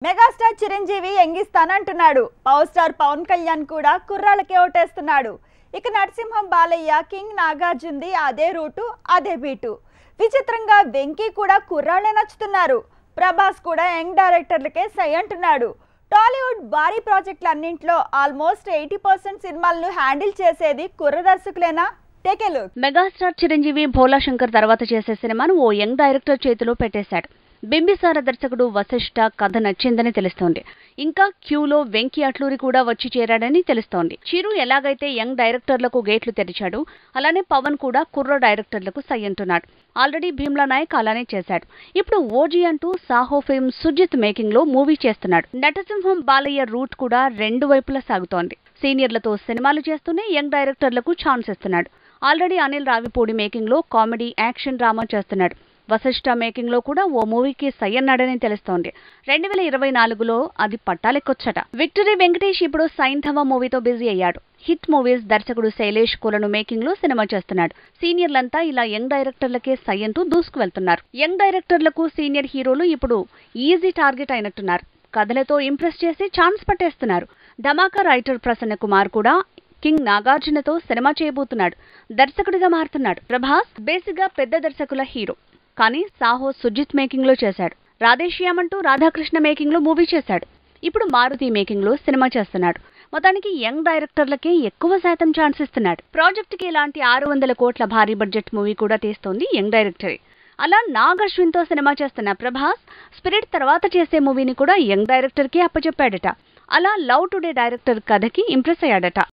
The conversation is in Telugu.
మెగాస్టార్ చిరంజీవి ఎంగిస్తానంటున్నాడు. పవర్ స్టార్ పవన్ కళ్యాణ్ కూడా కుర్రాళ్ళకే ఓటేస్తున్నాడు. ఇక నరసింహం బాలయ్య, కింగ్ నాగార్జునది అదే రూటు, అదే బీటు. విచిత్రంగా వెంకీ కూడా కుర్రాళ్ళే నచ్చుతున్నారు. ప్రభాస్ కూడా యంగ్ డైరెక్టర్లకే సై అంటున్నాడు. టాలీవుడ్ భారీ ప్రాజెక్టులన్నింటిలో ఆల్మోస్ట్ 80% సినిమాలను హ్యాండిల్ చేసేది కుర్ర దర్శకులేనా? Take a look. Megastar Chiranjeevi Bhola Shankar తర్వాత చేసే సినిమాను ఓ యంగ్ డైరెక్టర్ చేతిలో పెట్టేశాడు. బింబిసార దర్శకుడు వశిష్ఠ కథ నచ్చిందని తెలుస్తోంది. ఇంకా క్యూలో వెంకీ అట్లూరి కూడా వచ్చి చేరాడని తెలుస్తోంది. చిరు ఎలాగైతే యంగ్ డైరెక్టర్లకు గేట్లు తెరిచాడు, అలానే పవన్ కూడా కుర్ర డైరెక్టర్లకు సై అంటున్నాడు. ఆల్రెడీ భీమ్లా నాయక్ అలానే చేశాడు. ఇప్పుడు ఓజీ అంటూ సాహో ఫిల్మ్ సుజిత్ మేకింగ్ లో మూవీ చేస్తున్నాడు. నటసింహం బాలయ్య రూట్ కూడా రెండు వైపులా సాగుతోంది. సీనియర్లతో సినిమాలు చేస్తూనే యంగ్ డైరెక్టర్లకు ఛాన్స్ ఇస్తున్నాడు. ఆల్రెడీ అనిల్ రావిపూడి మేకింగ్ లో కామెడీ, యాక్షన్ డ్రామా చేస్తున్నాడు. వశిష్ఠ మేకింగ్ లో కూడా ఓ మూవీకి సై అన్నాడని తెలుస్తోంది. 2024లో అది పట్టాలెక్కొచ్చట. విక్టరీ వెంకటేష్ ఇప్పుడు సైంధవ మూవీతో బిజీ అయ్యాడు. హిట్ మూవీస్ దర్శకుడు శైలేష్ కులను మేకింగ్ లో సినిమా చేస్తున్నాడు. సీనియర్లంతా ఇలా యంగ్ డైరెక్టర్లకే సై అంటూ దూసుకు వెళ్తున్నారు. యంగ్ డైరెక్టర్లకు సీనియర్ హీరోలు ఇప్పుడు ఈజీ టార్గెట్ అయినట్టున్నారు. కథలతో ఇంప్రెస్ చేసి ఛాన్స్ పట్టేస్తున్నారు. ధమాకా రైటర్ ప్రసన్న కుమార్ కూడా కింగ్ నాగార్జునతో సినిమా చేయబోతున్నాడు. దర్శకుడిగా మారుతున్నాడు. ప్రభాస్ బేసిక్ గా పెద్ద దర్శకుల హీరో, కానీ సాహో సుజిత్ మేకింగ్ లో చేశాడు. రాధేశ్యామ్ అంటూ రాధాకృష్ణ మేకింగ్ లో మూవీ చేశాడు. ఇప్పుడు మారుతి మేకింగ్ లో సినిమా చేస్తున్నాడు. మొత్తానికి యంగ్ డైరెక్టర్లకే ఎక్కువ శాతం ఛాన్స్ ఇస్తున్నాడు. ప్రాజెక్ట్ కి ఇలాంటి 600 కోట్ల భారీ బడ్జెట్ మూవీ కూడా తీస్తోంది యంగ్ డైరెక్టరే. అలా నాగ్ అశ్విన్ తో సినిమా చేస్తున్న ప్రభాస్ స్పిరిట్ తర్వాత చేసే మూవీని కూడా యంగ్ డైరెక్టర్ కి అప్పచెప్పాడట. అలా లవ్ టుడే డైరెక్టర్ కథకి ఇంప్రెస్ అయ్యాడట.